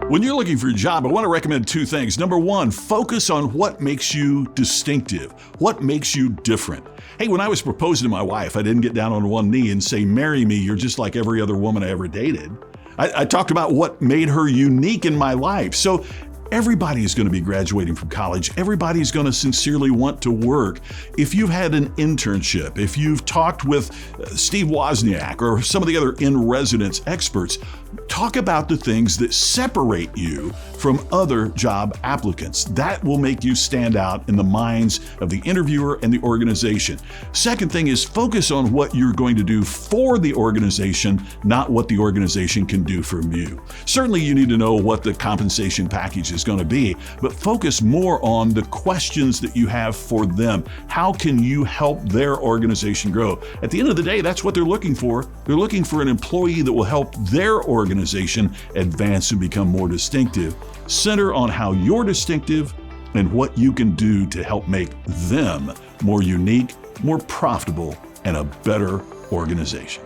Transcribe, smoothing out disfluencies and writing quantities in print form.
When you're looking for a job, I want to recommend two things. Number one, focus on what makes you distinctive, what makes you different. Hey, when I was proposing to my wife, I didn't get down on one knee and say, "Marry me, you're just like every other woman I ever dated." I talked about what made her unique in my life. So everybody is going to be graduating from college. Everybody's going to sincerely want to work. If you've had an internship, if you've talked with Steve Wozniak or some of the other in-residence experts, talk about the things that separate you from other job applicants. That will make you stand out in the minds of the interviewer and the organization. Second thing is focus on what you're going to do for the organization, not what the organization can do from you. Certainly you need to know what the compensation package is going to be, but focus more on the questions that you have for them. How can you help their organization grow? At the end of the day, that's what they're looking for. They're looking for an employee that will help their organization advance and become more distinctive. Center on how you're distinctive and what you can do to help make them more unique, more profitable, and a better organization.